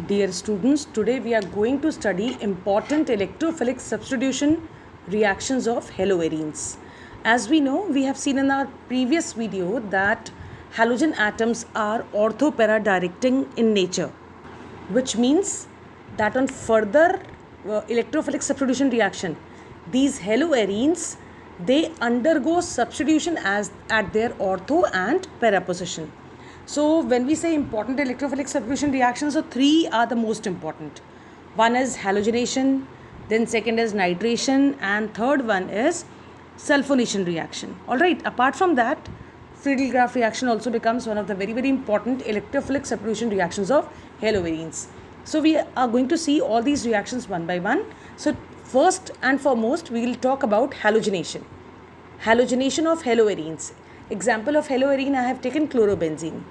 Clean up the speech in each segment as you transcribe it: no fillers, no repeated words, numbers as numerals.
Dear students, today we are going to study important electrophilic substitution reactions of haloarenes. As we know, we have seen in our previous video that halogen atoms are ortho-para-directing in nature, which means that on further electrophilic substitution reaction, these haloarenes, they undergo substitution as at their ortho and para position. So when we say important electrophilic substitution reactions, so three are the most important. One is halogenation, then second is nitration, and third one is sulfonation reaction. Alright, apart from that, Friedel-Graf reaction also becomes one of the very important electrophilic substitution reactions of haloarenes. So we are going to see all these reactions one by one. So first and foremost, we will talk about halogenation. Halogenation of haloarenes. Example of haloarene, I have taken chlorobenzene.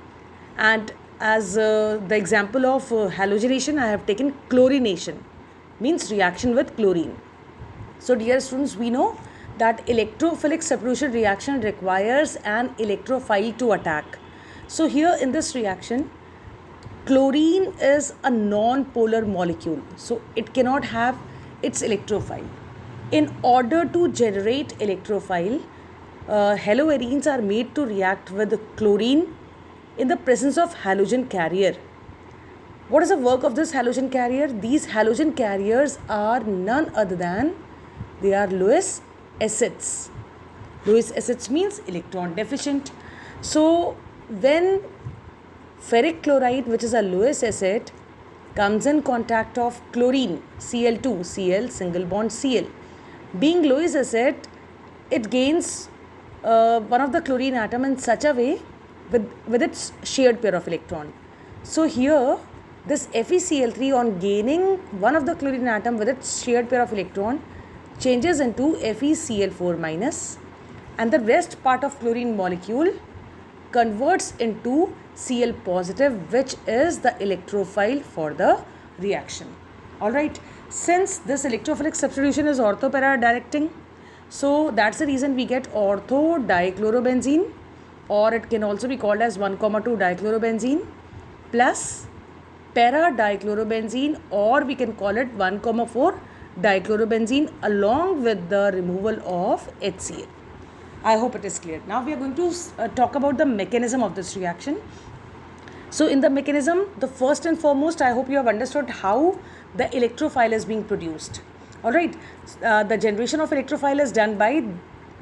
And as the example of halogenation, I have taken chlorination, means reaction with chlorine. So dear students, we know that electrophilic substitution reaction requires an electrophile to attack. So here in this reaction, chlorine is a non-polar molecule, so it cannot have its electrophile. In order to generate electrophile, haloarenes are made to react with chlorine in the presence of halogen carrier. What is the work of this halogen carrier? These halogen carriers are none other than they are Lewis acids. Lewis acids means electron deficient. So when ferric chloride, which is a Lewis acid, comes in contact of chlorine, Cl2, Cl single bond Cl, being Lewis acid, it gains one of the chlorine atom in such a way with its shared pair of electron. So here this FeCl3 on gaining one of the chlorine atom with its shared pair of electron changes into FeCl4 minus, and the rest part of chlorine molecule converts into Cl positive, which is the electrophile for the reaction. Alright, since this electrophilic substitution is ortho-para directing, so that's the reason we get ortho dichlorobenzene, or it can also be called as 1,2 dichlorobenzene plus para dichlorobenzene, or we can call it 1,4 dichlorobenzene along with the removal of HCl. I hope it is clear. Now we are going to talk about the mechanism of this reaction. So in the mechanism, the first and foremost, I hope you have understood how the electrophile is being produced. Alright, the generation of electrophile is done by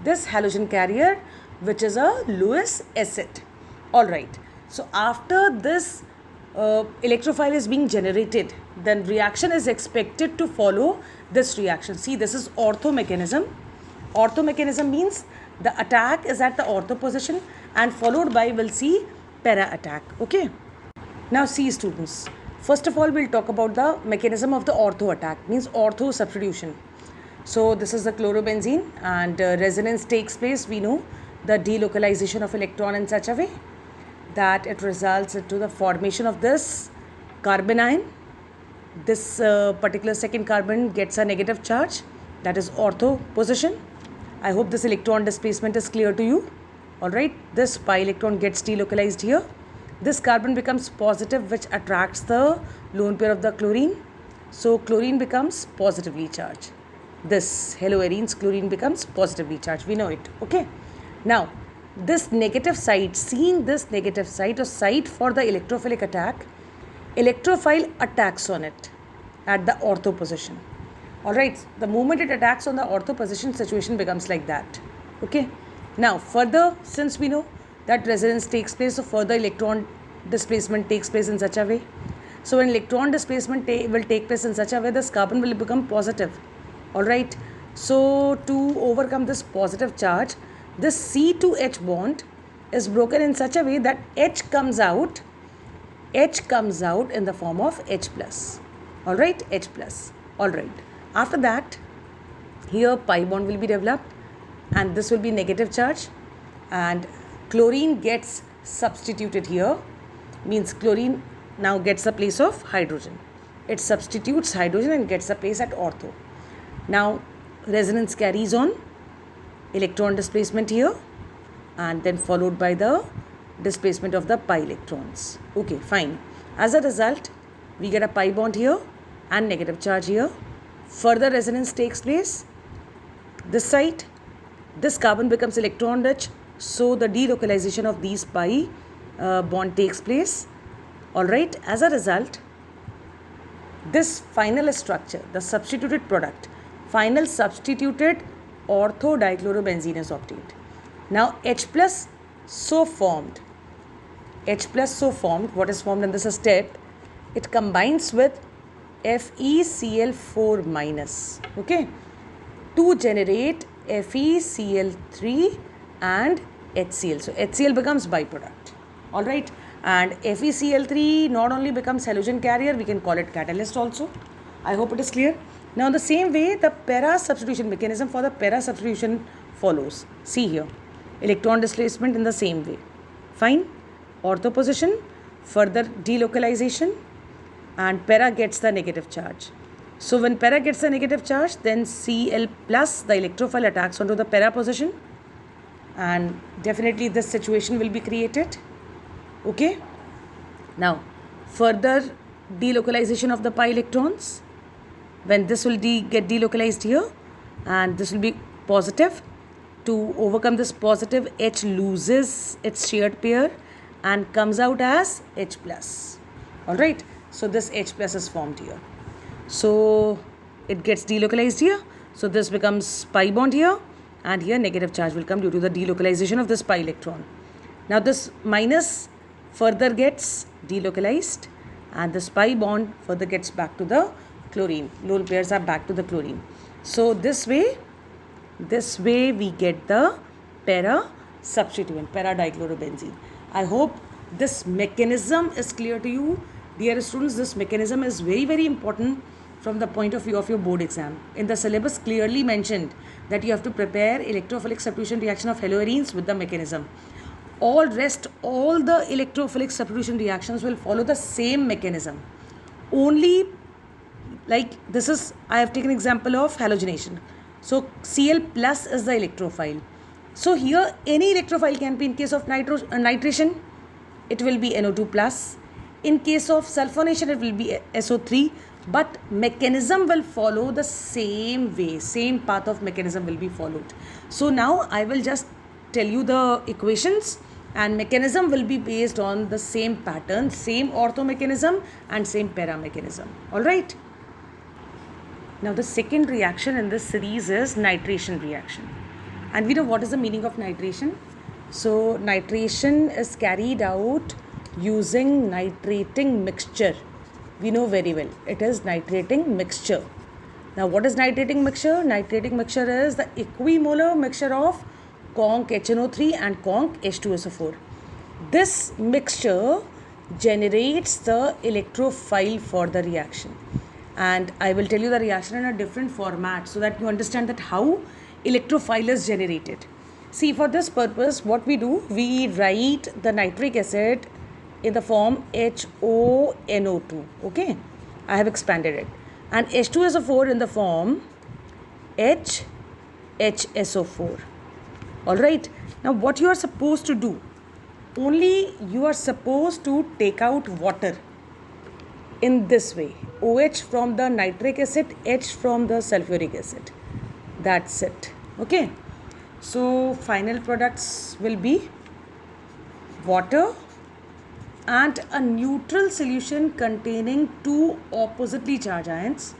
this halogen carrier, which is a Lewis acid. Alright, so after this electrophile is being generated, then reaction is expected to follow this reaction. See, this is ortho mechanism. Ortho mechanism means the attack is at the ortho position and followed by, we'll see, para attack. Okay. Now see students, first of all we'll talk about the mechanism of the ortho attack, means ortho substitution. So this is the chlorobenzene, and resonance takes place, we know, the delocalization of electron in such a way that it results into the formation of this carbon ion. This particular second carbon gets a negative charge, that is ortho position. I hope this electron displacement is clear to you. Alright, this pi electron gets delocalized here. This carbon becomes positive, which attracts the lone pair of the chlorine. So chlorine becomes positively charged. This haloarenes chlorine becomes positively charged. We know it. Okay. Now, this negative site, seeing this negative site or site for the electrophilic attack, electrophile attacks on it at the ortho position. Alright, the moment it attacks on the ortho position, situation becomes like that. Okay. Now, further, since we know that resonance takes place, so further electron displacement takes place in such a way. So when electron displacement will take place in such a way, this carbon will become positive. Alright, so to overcome this positive charge, this C to H bond is broken in such a way that H comes out in the form of H plus. Alright, H plus. Alright, after that, here pi bond will be developed and this will be negative charge, and chlorine gets substituted here, means chlorine now gets the place of hydrogen. It substitutes hydrogen and gets the place at ortho. Now resonance carries on, electron displacement here, and then followed by the displacement of the pi electrons. Okay, fine. As a result, we get a pi bond here and negative charge here. Further resonance takes place. This side, this carbon becomes electron rich, so the delocalization of these pi bond takes place. Alright, as a result, this final structure, the substituted product, final substituted ortho dichlorobenzene is obtained. Now H plus so formed, what is formed in this step, it combines with FeCl4 minus, okay, to generate FeCl3 and HCl. So HCl becomes byproduct, alright, and FeCl3 not only becomes halogen carrier, we can call it catalyst also. I hope it is clear. Now in the same way, the para substitution mechanism for the para substitution follows. See here, electron displacement in the same way. Fine. Ortho position, further delocalization, and para gets the negative charge. So when para gets the negative charge, then Cl plus, the electrophile, attacks onto the para position, and definitely this situation will be created. Okay. Now further delocalization of the pi electrons, when this will get delocalized here and this will be positive. To overcome this positive, H loses its shared pair and comes out as H plus. Alright, so this H plus is formed here. So it gets delocalized here. So this becomes pi bond here, and here negative charge will come due to the delocalization of this pi electron. Now this minus further gets delocalized, and this pi bond further gets back to the chlorine. Lone pairs are back to the chlorine. So this way we get the para substituent, para dichlorobenzene. I hope this mechanism is clear to you. Dear students, this mechanism is very, very important from the point of view of your board exam. In the syllabus clearly mentioned that you have to prepare electrophilic substitution reaction of haloarenes with the mechanism. All the electrophilic substitution reactions will follow the same mechanism. Only like this is, I have taken example of halogenation. So Cl plus is the electrophile. So here any electrophile can be. In case of nitration, it will be NO2 plus. In case of sulfonation, it will be SO3. But mechanism will follow the same way. Same path of mechanism will be followed. So now I will just tell you the equations, and mechanism will be based on the same pattern, same ortho mechanism and same para mechanism. Alright. Now the second reaction in this series is nitration reaction. And we know what is the meaning of nitration. So nitration is carried out using nitrating mixture. We know very well, it is nitrating mixture. Now what is nitrating mixture? Nitrating mixture is the equimolar mixture of conc HNO3 and conc H2SO4. This mixture generates the electrophile for the reaction. And I will tell you the reaction in a different format so that you understand that how electrophile is generated. See, for this purpose, what we do, we write the nitric acid in the form HONO2. Okay, I have expanded it. And H2SO4 in the form HHSO4. Alright, now what you are supposed to do, only you are supposed to take out water in this way. OH from the nitric acid, H from the sulfuric acid. That's it. Okay. So final products will be water and a neutral solution containing two oppositely charged ions,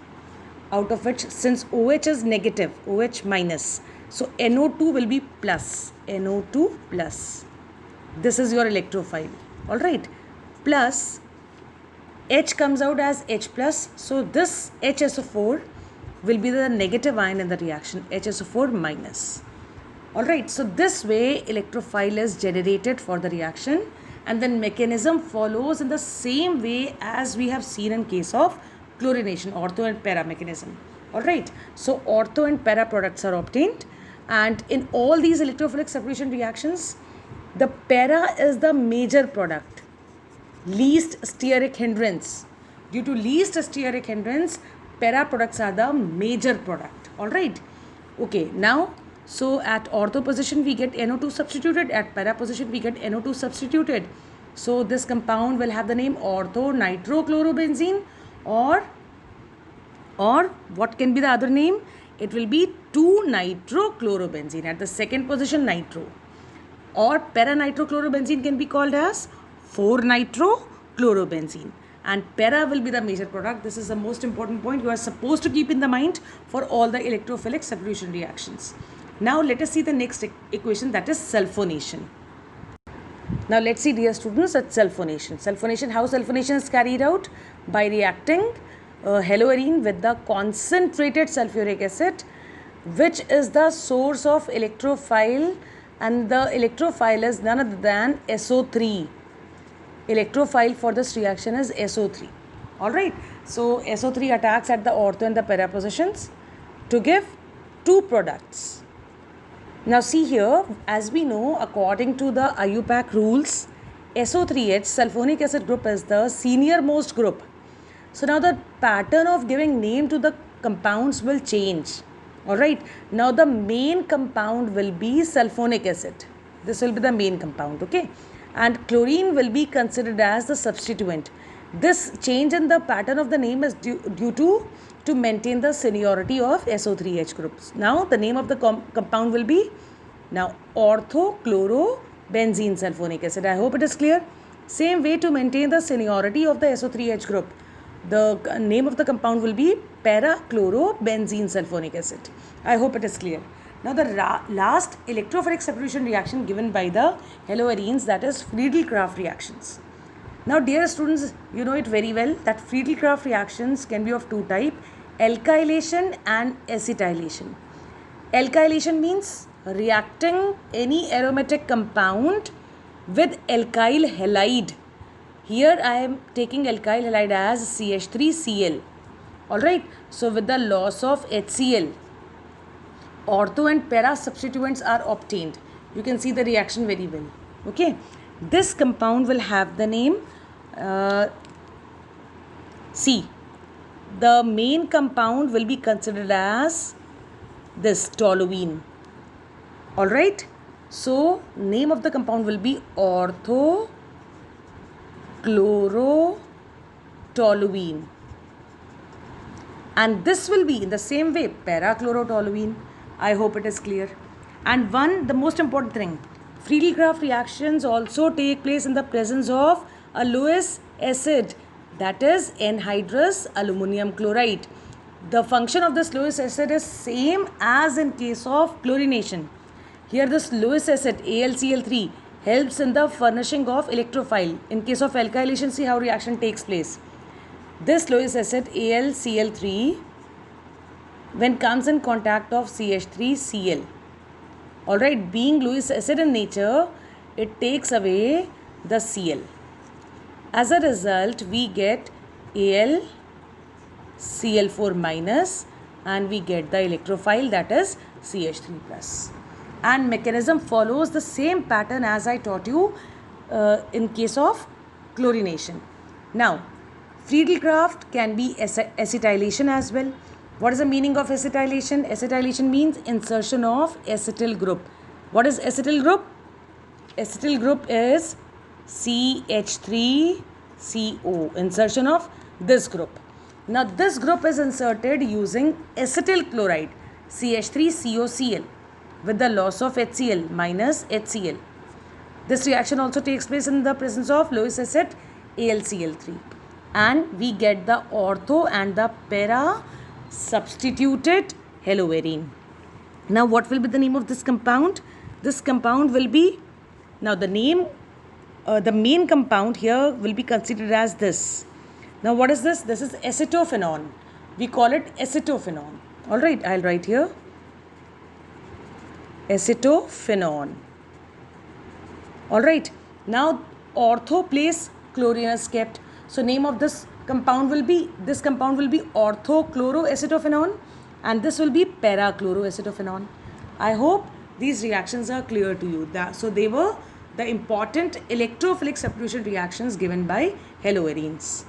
out of which, since OH is negative, OH minus, so NO2 will be plus, NO2 plus. This is your electrophile. Alright. Plus H comes out as H plus. So this HSO4 will be the negative ion in the reaction, HSO4 minus. Alright. So this way electrophile is generated for the reaction, and then mechanism follows in the same way as we have seen in case of chlorination, ortho and para mechanism. Alright. So ortho and para products are obtained, and in all these electrophilic separation reactions, the para is the major product. Least steric hindrance. Due to least steric hindrance, para products are the major product. Alright. Okay. Now, so at ortho position we get NO2 substituted, at para position we get NO2 substituted. So this compound will have the name orthonitrochlorobenzene, or what can be the other name? It will be 2-nitrochlorobenzene. At the second position, nitro. Or para-nitrochlorobenzene can be called as 4-nitrochlorobenzene. And para will be the major product. This is the most important point you are supposed to keep in the mind for all the electrophilic substitution reactions. Now let us see the next equation, that is sulfonation. Now let's see, dear students, at sulfonation. Sulfonation, how sulfonation is carried out? By reacting haloarine with the concentrated sulfuric acid, which is the source of electrophile, and the electrophile is none other than SO3. Electrophile for this reaction is SO3. Alright, so SO3 attacks at the ortho and the para positions to give two products. Now see here, as we know, according to the IUPAC rules, SO3H, sulfonic acid group, is the senior most group. So now the pattern of giving name to the compounds will change. Alright, now the main compound will be sulfonic acid. This will be the main compound, okay? And chlorine will be considered as the substituent. This change in the pattern of the name is due to maintain the seniority of SO3H groups. Now the name of the compound will be now orthochlorobenzene sulfonic acid. I hope it is clear. Same way, to maintain the seniority of the SO3H group, the name of the compound will be para-chlorobenzene sulfonic acid. I hope it is clear. Now the last electrophilic substitution reaction given by the haloarenes, that is Friedel-Crafts reactions. Now dear students, you know it very well that Friedel-Crafts reactions can be of two types, alkylation and acetylation. Alkylation means reacting any aromatic compound with alkyl halide. Here I am taking alkyl halide as CH3Cl. Alright, so with the loss of HCl, ortho and para substituents are obtained. You can see the reaction very well. Okay, this compound will have the name C. The main compound will be considered as this toluene. Alright, so name of the compound will be orthochlorotoluene, and this will be in the same way para-chlorotoluene. I hope it is clear. And the most important thing, Friedel-Crafts reactions also take place in the presence of a Lewis acid, that is anhydrous aluminum chloride. The function of this Lewis acid is same as in case of chlorination. Here this Lewis acid AlCl3 helps in the furnishing of electrophile. In case of alkylation, see how reaction takes place. This Lewis acid AlCl3, when comes in contact of CH3Cl, alright, being Lewis acid in nature, it takes away the Cl. As a result, we get AlCl4 minus, and we get the electrophile, that is CH3 plus. And mechanism follows the same pattern as I taught you in case of chlorination. Now, Friedel-Crafts can be acetylation as well. What is the meaning of acetylation? Acetylation means insertion of acetyl group. What is acetyl group? Acetyl group is CH3CO, insertion of this group. Now this group is inserted using acetyl chloride, CH3COCl, with the loss of HCl minus HCl. This reaction also takes place in the presence of Lewis acid AlCl3, and we get the ortho and the para substituted haloarine. Now what will be the name of this compound? This compound will be, now the name, the main compound here will be considered as this. Now what is this? This is acetophenone. We call it acetophenone. Alright, I'll write here acetophenone. Alright, now ortho place chlorine is kept. So name of this compound will be orthochloroacetophenone, and this will be para-chloroacetophenone. I hope these reactions are clear to you. So they were the important electrophilic substitution reactions given by haloarenes.